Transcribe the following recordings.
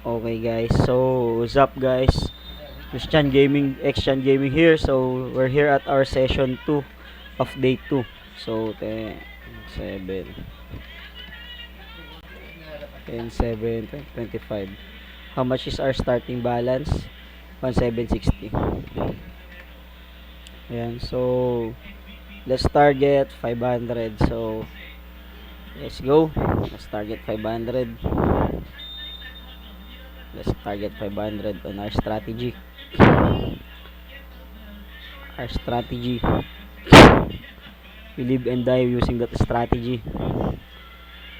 Okay guys, so what's up guys? Christian Gaming, Xchan Gaming here. So we're here at our session 2 of day 2. So 10, 7, 10, 7, 25. How much is our starting balance? 1760. Ayan, so let's target 500. So let's go. Let's target 500. Let's target 500 on our strategy. Our strategy. We live and die using that strategy.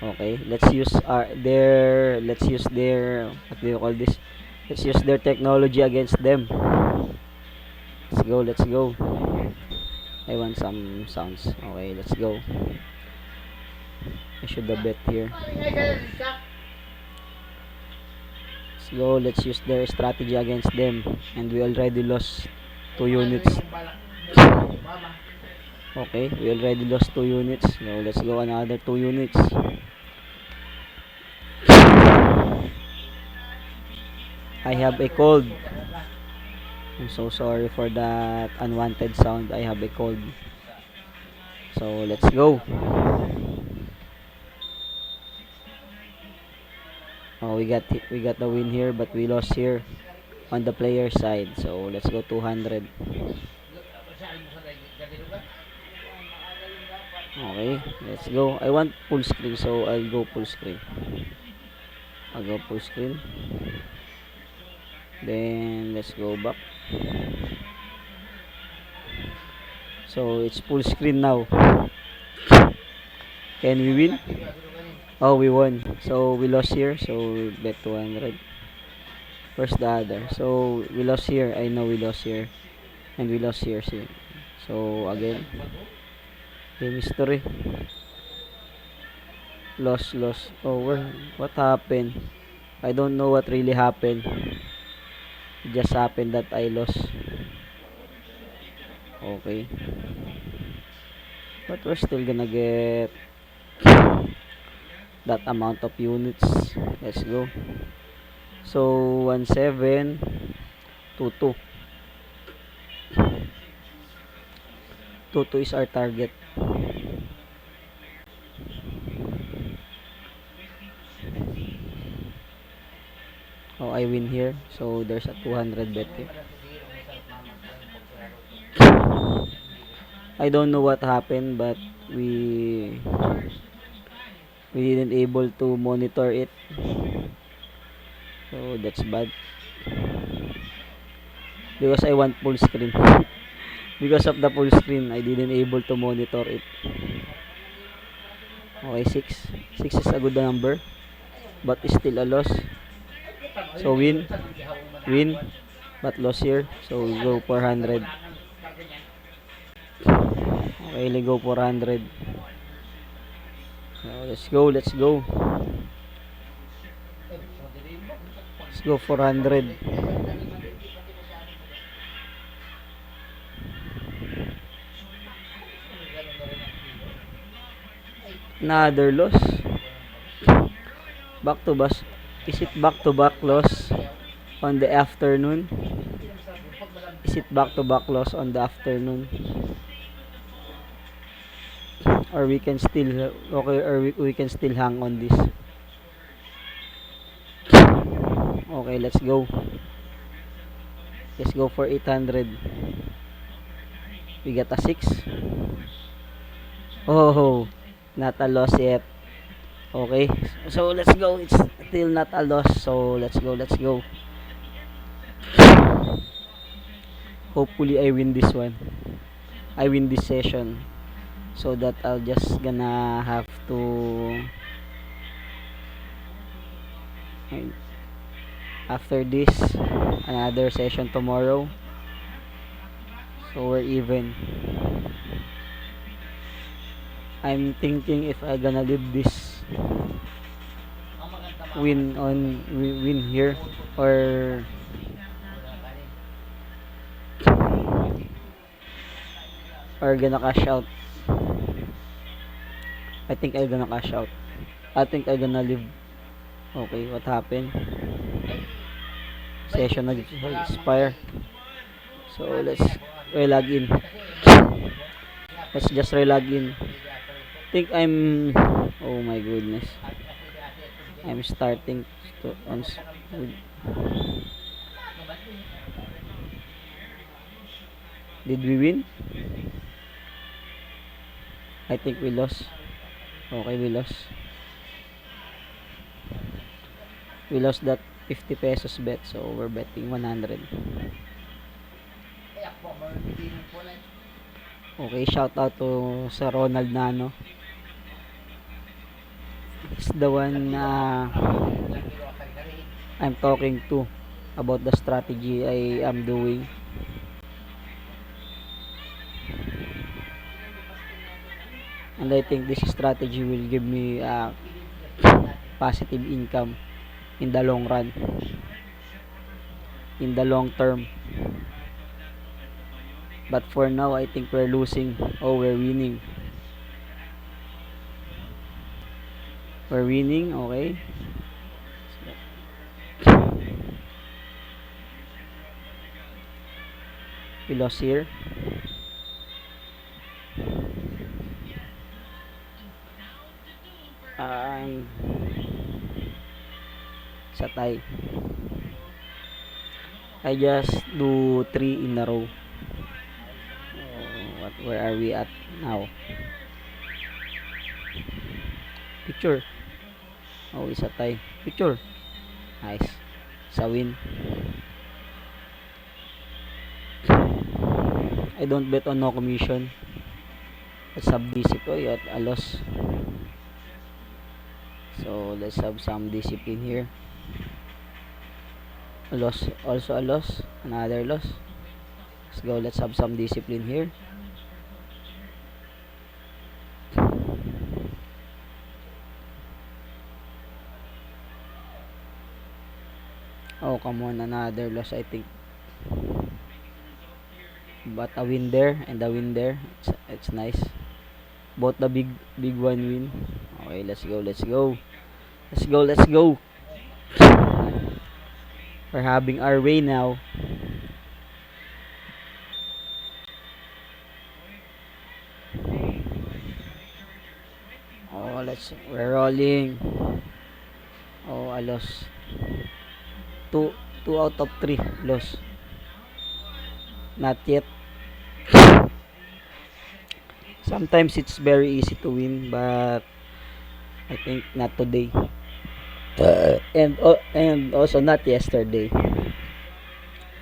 Okay, let's use their, what do you call this? Let's use their technology against them. Let's go. I want some sounds. Okay, let's go. I should have bet here. Let's go. Let's use their strategy against them. And we already lost 2 units. Okay, we already lost 2 units. So let's go another 2 units. I have a cold. I'm so sorry for that unwanted sound. I have a cold. So let's go. Oh, we got the win here, but we lost here on the player side. So let's go 200. Okay, let's go. I want full screen, so I'll go full screen. I'll go full screen. Then let's go back. So it's full screen now. Can we win? Oh, we won. So we lost here. So bet 200. Where's the other? So we lost here. I know we lost here. And we lost here. See. So again. Game history. Lost. Oh, what happened? I don't know what really happened. It just happened that I lost. Okay. But we're still gonna get that amount of units. Let's go. So 1722. 22 is our target. Oh, I win here. So there's a 200 bet here. I don't know what happened, but we didn't able to monitor it. So that's bad. Because I want full screen. Because of the full screen, I didn't able to monitor it. Okay, 6. 6 is a good number, but it's still a loss. So win, but loss here. So we go 400. Okay, we go 400. So let's go. Let's go 400. Another loss. Back to back. Is it back to back loss on the afternoon? Is it back to back loss on the afternoon? Or we can still we can still hang on this. Okay, let's go. Let's go for 800. We got a 6. Oh, not a loss yet. Okay, so let's go. It's still not a loss. So let's go. Hopefully I win this one. I win this session. So that I'll just gonna have to, after this, another session tomorrow. So we're even. I'm thinking if I gonna leave this win here, or gonna cash out. I think I'm gonna cash out. I think I'm gonna leave. Okay, what happened? Session nag-expire. So let's re-log in. Let's just re-log in. Think I'm, oh my goodness. I'm starting to did we win? I think we lost. Okay, we lost. We lost that 50 pesos bet, so we're betting 100. Okay, shout out to sa Ronald Nano. He's the one I'm talking to about the strategy I am doing. And I think this strategy will give me positive income in the long run, in the long term. But for now, I think we're losing. Oh, we're winning. We're winning, okay. We lost here. Sa tie. I just do 3 in a row. Where are we at now? Picture. Oh, isa tie. Picture. Nice. Sa win. I don't bet on no commission. Let's have discipline at a loss. So let's have some discipline here. A loss, also a loss, another loss. Let's go. Let's have some discipline here. Oh, come on, another loss, I think. But a win there and a win there. It's nice. Both the big one win. Okay, let's go. Let's go. Let's go. Let's go. We're having our way now. Oh, we're rolling. Oh, a loss. 2 out of 3 loss. Not yet. Sometimes it's very easy to win, but I think not today. And also not yesterday.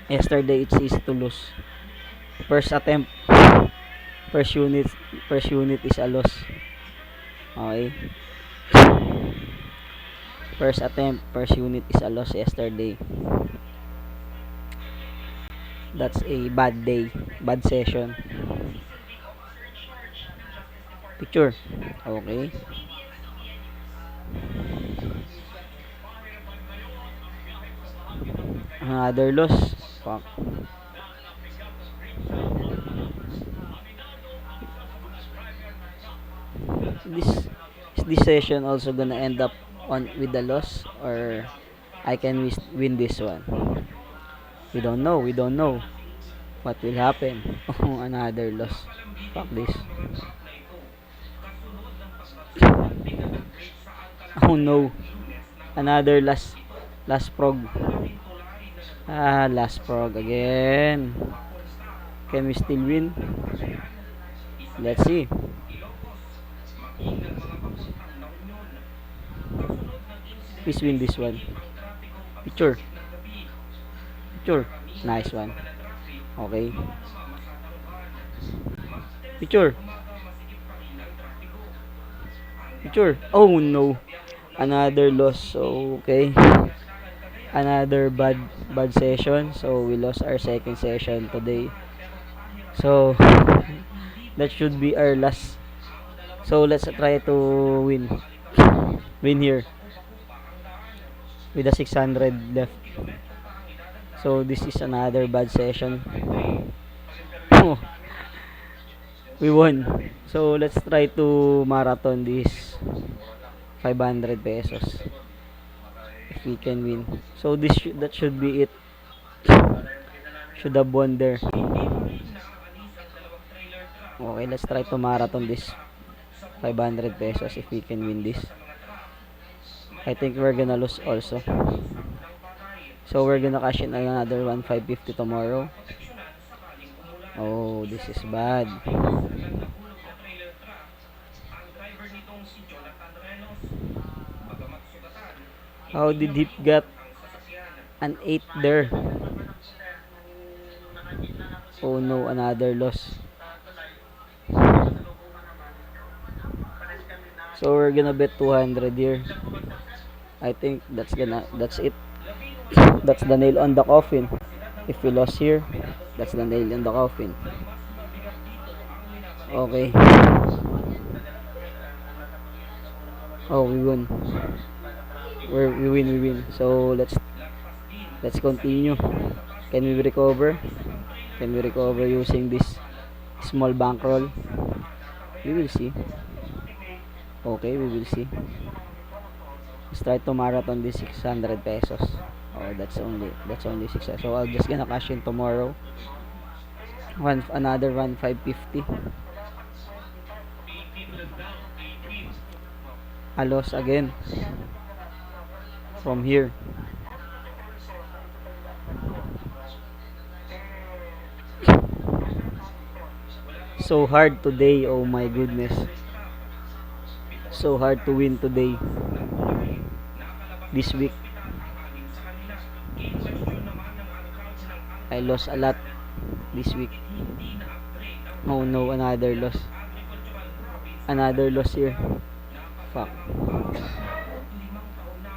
Yesterday it's easy to lose. First attempt, first unit is a loss. Okay. First attempt, first unit is a loss yesterday. That's a bad day, bad session. Picture. Okay. Another loss. Fuck. This session also gonna end up on with the loss, or I can win this one. We don't know what will happen. Oh, another loss. Fuck this. Oh no, another last prog. Last prog again. Can we still win? Let's see. Please win this one. Picture. Nice one. Okay. Picture. Oh no. Another loss. So, okay. Another bad session. So, we lost our second session today. So, that should be our last. So, let's try to win here with the 600 left. So this is another bad session. Oh, we won. So let's try to marathon this 500 pesos. if we can win. So that should be it. Should have won there. Okay, let's try to marathon this 500 pesos if we can win this. I think we're gonna lose also. So we're gonna cash in another 1,550 tomorrow. Oh, this is bad. How did he get an 8 there? Oh no, another loss. So we're gonna bet 200 here. I think that's it. That's the nail on the coffin. If we lost here, that's the nail on the coffin. Okay. Oh, we won. We win. So let's continue. Can we recover? Can we recover using this small bankroll? We will see. Okay, we will see. Let's try to marathon this 600 pesos. Oh, that's only 6. So I'll just gonna cash in tomorrow. Another 1,550. A loss again from here. So hard today, oh my goodness. So hard to win today. This week I lost a lot this week. Oh no, another loss. Another loss here. Fuck.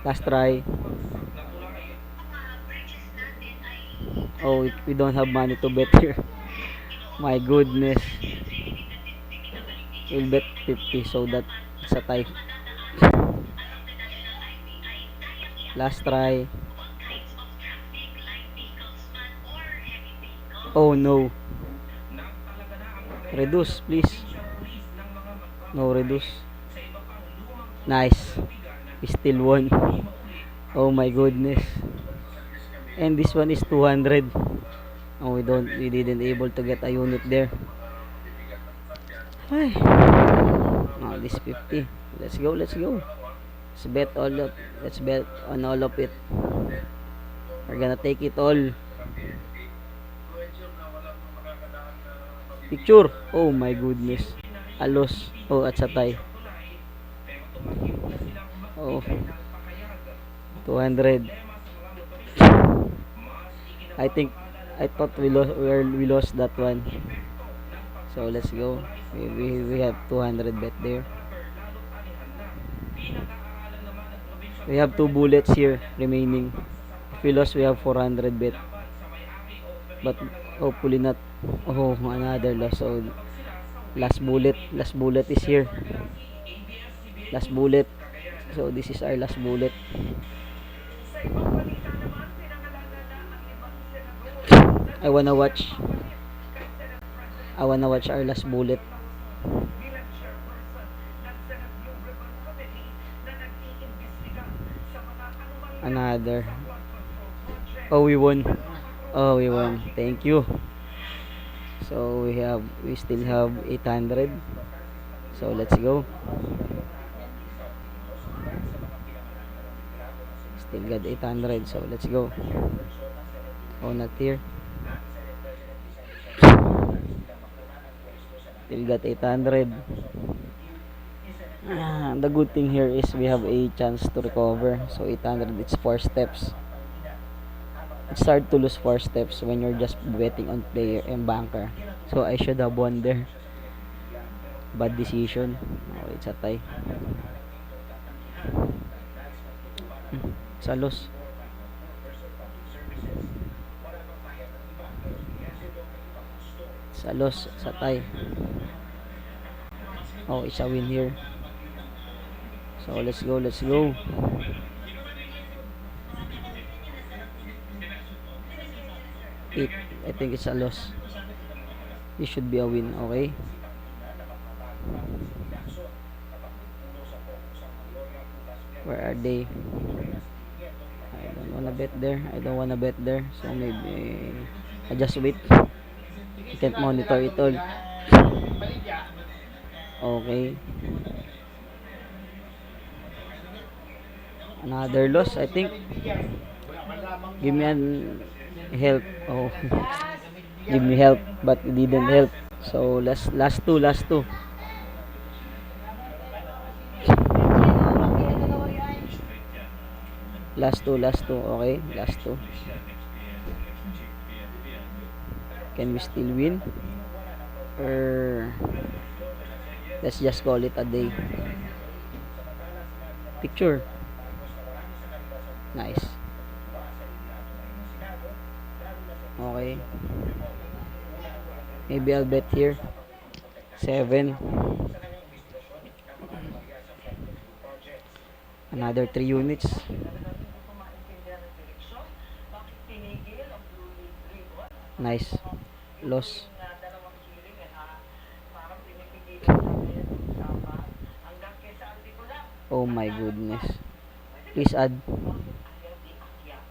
Last try. Oh, we don't have money to bet here. My goodness. We'll bet 50 so that it's a tie. Last try. Oh no. Reduce, please. No, reduce. Nice. We still won. Oh my goodness. And this one is 200. Oh, we didn't able to get a unit there. Ay. Oh, this 50. Let's go. Let's bet on all of it. We're gonna take it all. Picture. Oh my goodness. A loss. Oh, at sa tie. Oh. 200. I thought we lost that one. So let's go. We have 200 bet there. We have 2 bullets here remaining. If we lost, we have 400 bet. But hopefully not. Oh, another loss. So last bullet is here. Last bullet. So this is our last bullet. I wanna watch our last bullet. Another. Oh, we won. Thank you. So we still have 800. So let's go. Still got 800. So let's go. Oh, not here. Still got 800. The good thing here is we have a chance to recover. So 800, it's 4 steps. It's hard to lose 4 steps when you're just betting on player and banker. So I should have won there. Bad decision. Oh, it's a tie. It's a loss. It's a loss. It's a tie. Oh, it's a win here. So let's go. Eight. I think it's a loss. This should be a win. Okay. Where are they? wanna bet there. I don't wanna bet there. So maybe I just wait. I can't monitor it all. Okay. Another loss, I think. Give me an help. Oh, give me help, but it didn't help. So last two. Last two. Okay, last two. Can we still win? Or let's just call it a day. Picture. Nice. Okay. Maybe I'll bet here. 7. Another 3 units. Nice. Loss. Oh my goodness. Please add.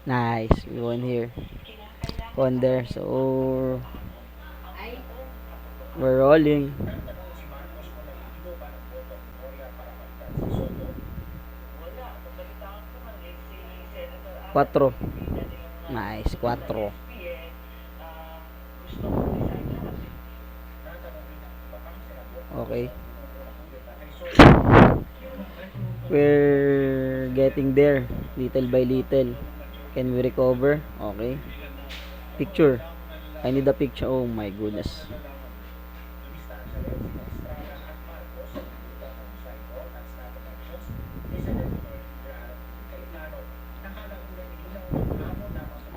Nice. We won here. Won there. So we're rolling. 4. Nice. 4. Okay. We're getting there. Little by little. Can we recover? Okay. Picture. I need a picture. Oh my goodness.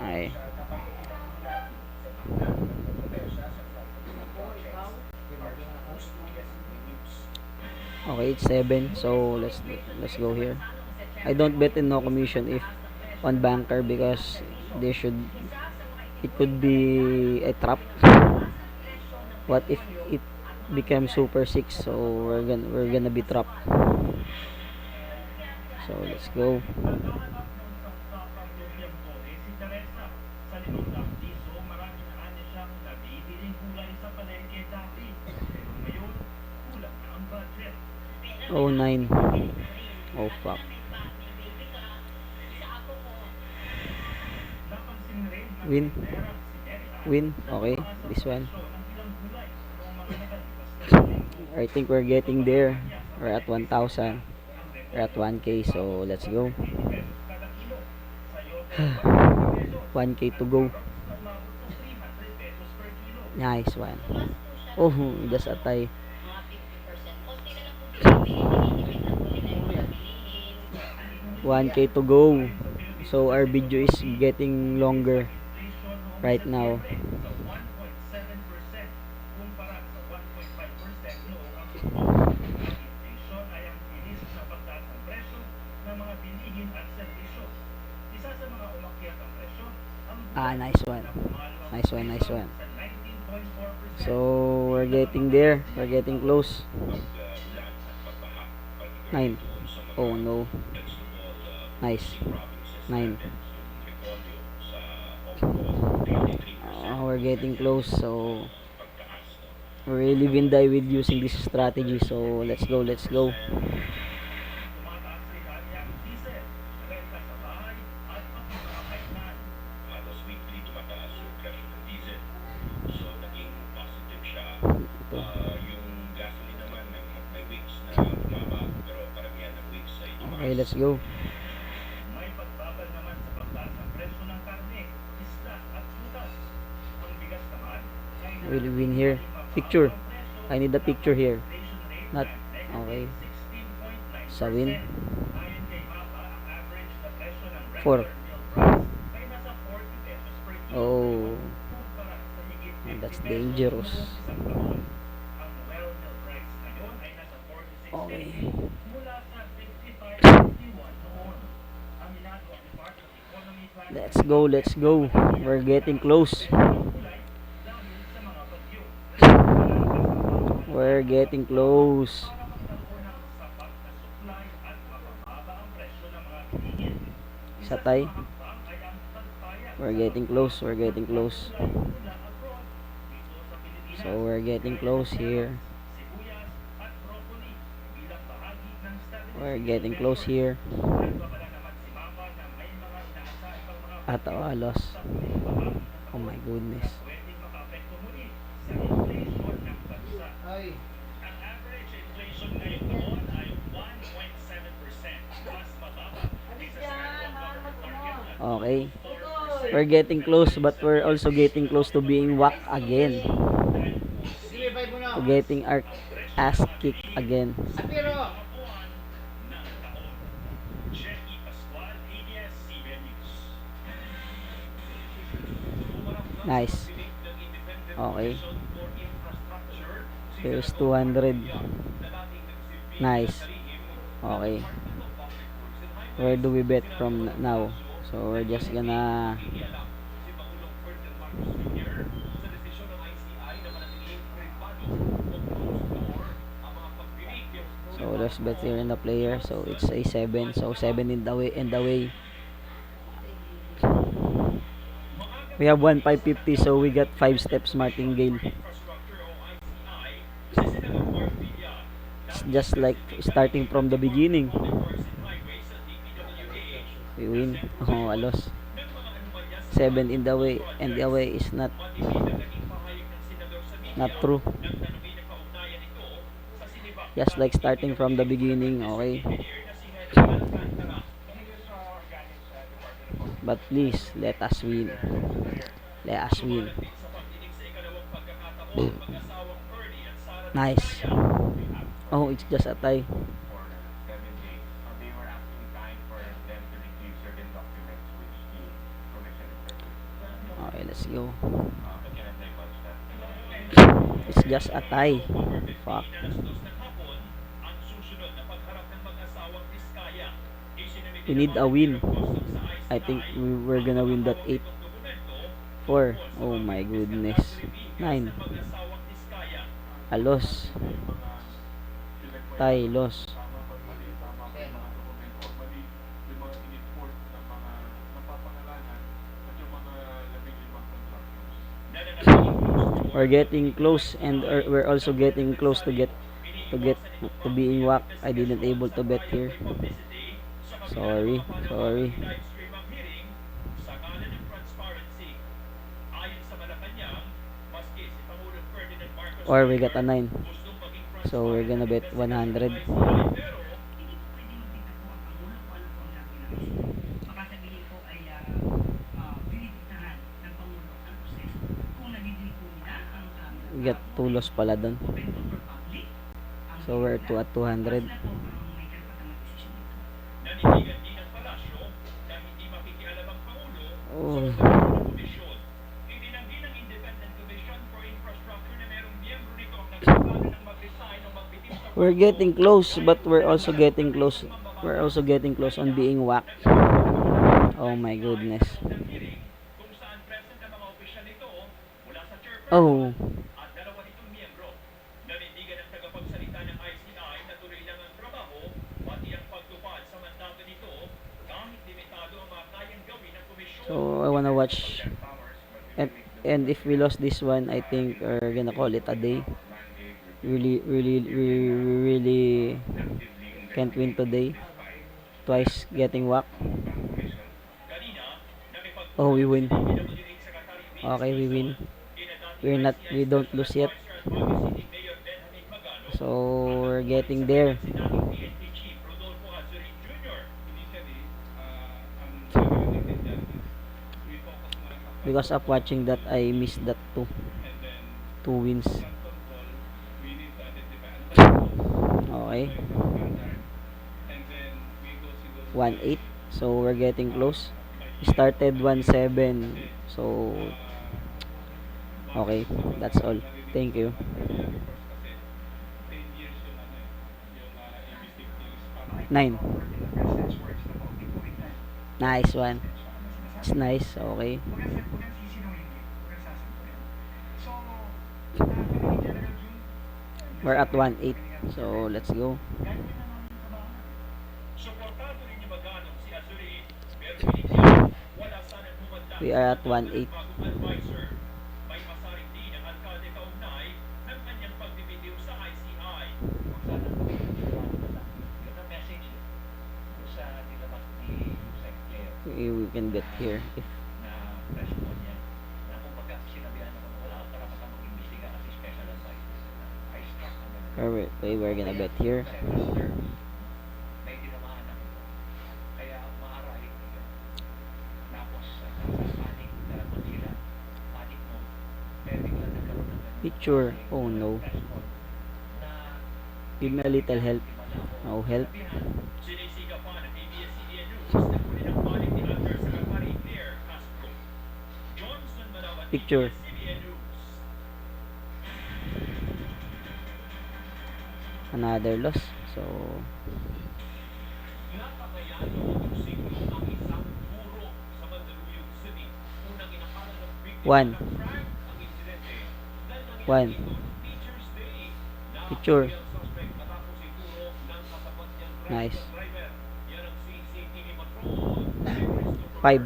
Ay. Okay, it's 7. So let's go here. I don't bet in no commission if on banker because they should it could be a trap. What if it becomes super 6? So we're gonna be trapped. So let's go. Oh 9. Oh fuck. Win. Win. Okay, this one. I think we're getting there. We're at 1,000. We're at 1K, so let's go. 1K to go. Nice one. Oh, just a tie. 1K to go. So our video is getting longer right now. Nice one. Nice one, nice one. So we're getting there. We're getting close. 9. Oh no. Nice. 9. We're getting close. So we live and die with using this strategy. So let's go, let's go. Okay, let's go. We'll win here. Picture. I need the picture here. Not okay. Sa win. 4. Oh. That's dangerous. Okay. Let's go, let's go. We're getting close. We're getting close. Sa tie. We're getting close. We're getting close. So we're getting close here. We're getting close here. At alos. Oh my goodness. Okay. We're getting close, but we're also getting close to being whacked again. To getting our ass kicked again. Nice. Okay. Here's 200. Nice. Okay. Where do we bet from now? So we're just gonna so let's bet here in the player. So it's a 7. So 7 in the way. We have 1,550, so we got 5 steps martingale. It's just like starting from the beginning. We win. Oh, alos. 7 in the way, and the away is not true. Just like starting from the beginning, okay? But please, let us win. Let us win. Nice. Oh, it's just a tie. Okay, let's go. It's just a tie. Fuck. We need a win. I think we're gonna win that 8. 4. Oh my goodness. 9. A loss. Tie, loss. We're getting close, and we're also getting close to being whacked. I didn't able to bet here. Sorry. Or we got a 9. So we're gonna bet 100. We got 2 loss pala dun. So we're at 200. Oh. We're getting close, but we're also getting close. We're also getting close on being whacked. Oh my goodness. Oh. So I wanna watch, and if we lost this one, I think we're gonna call it a day. We really can't win today. Twice getting whacked. Oh, we win. Okay, we win. We don't lose yet. So we're getting there. Because of watching that, I missed that 2 wins. Okay. 1-8. So we're getting close. We started 1-7. So okay, that's all. Thank you. Nine. Nice one. It's nice. Okay. We're at 1-8. So let's go. We are at 1-8. We can bet here if we're gonna bet here. Picture. Oh no. Give me a little help. No help. Picture. Another loss. So 1. 1. Picture. Nice. 5.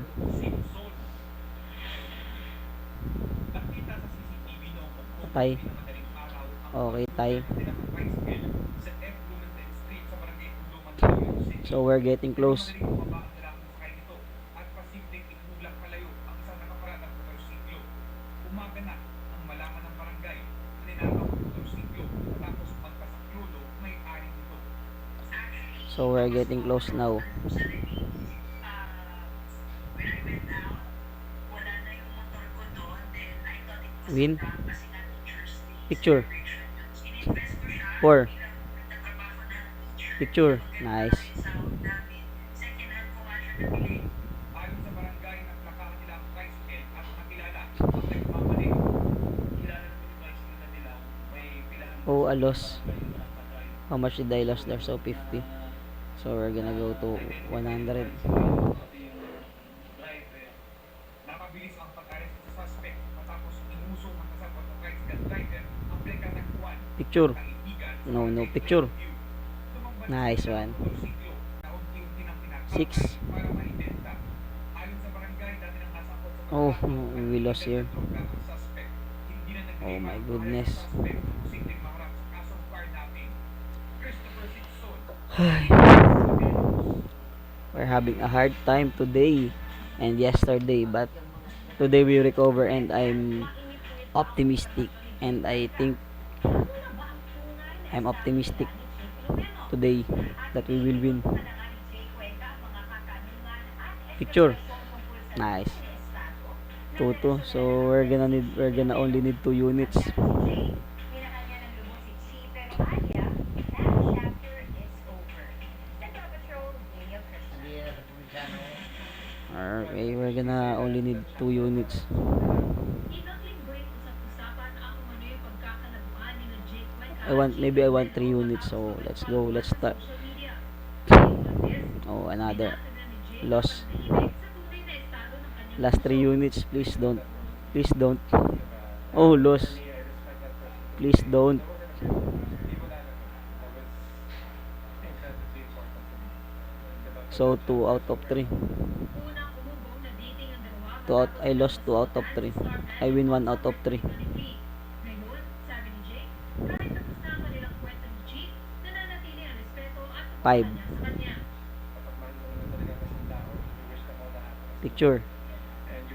Tie. Okay, tie. So we're getting close. So we're getting close now. Win. Picture. 4. Picture. Nice. Oh, a loss. How much did I lose there? So 50. So we're gonna go to 100. Picture. No, no picture. Nice one. 6. Oh, we lost here. Oh my goodness. We're having a hard time today and yesterday, but today we recover and I'm optimistic, and I think I'm optimistic today that we will win. Picture. Nice. 2-2. So we're gonna only need 2 units. Okay, we're gonna only need 2 units. Maybe I want 3 units. So let's go. Let's start. Oh, another loss. Last 3 units. Please don't. Please don't. Oh, loss. Please don't. So 2 out of 3. I lost 2 out of 3. I win 1 out of 3. 5. Picture.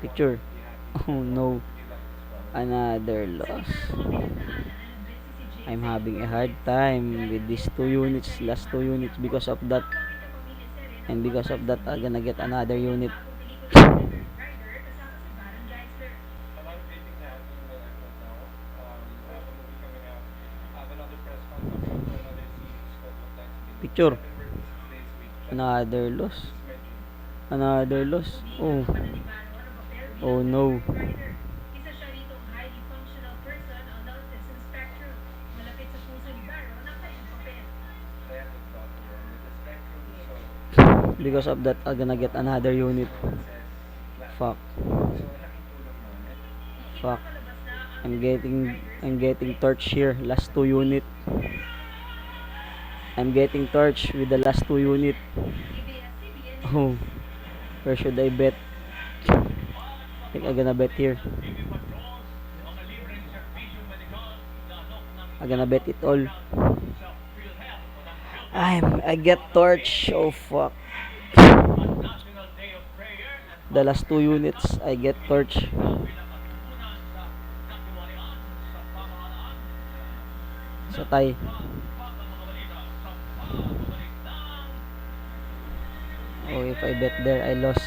Picture. Oh no. Another loss. I'm having a hard time with these 2 units, last 2 units, because of that. And because of that, I'm gonna get another unit. Picture. Another loss. Another loss. Oh. Oh no. Because of that, I'm gonna get another unit. Fuck. Fuck. I'm getting torch here. Last 2 unit. I'm getting torch with the last 2 unit. Oh. Where should I bet? think I'm gonna bet here. I'm gonna bet it all. I get torch. Oh fuck. The last 2 units, I get torch. So tie. Oh, if I bet there, I lost.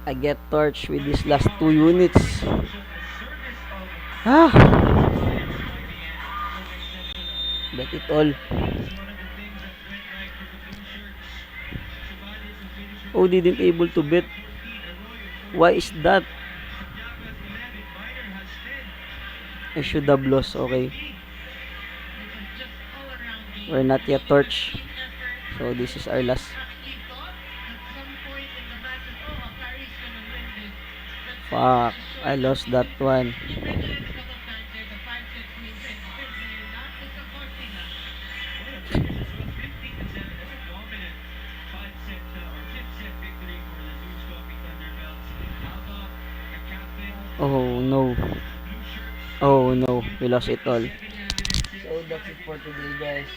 I get torch with these last 2 units. Ah! Bet it all. Oh, didn't able to bet. Why is that? I should have lost. Okay. We're not yet torch. So this is our last. Fuck. I lost that one. Oh no. Oh no. We lost it all. So that's it for today, guys.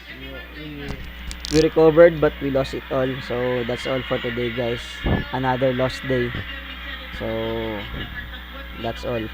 We recovered, but we lost it all. So that's all for today, guys. Another lost day. So that's all.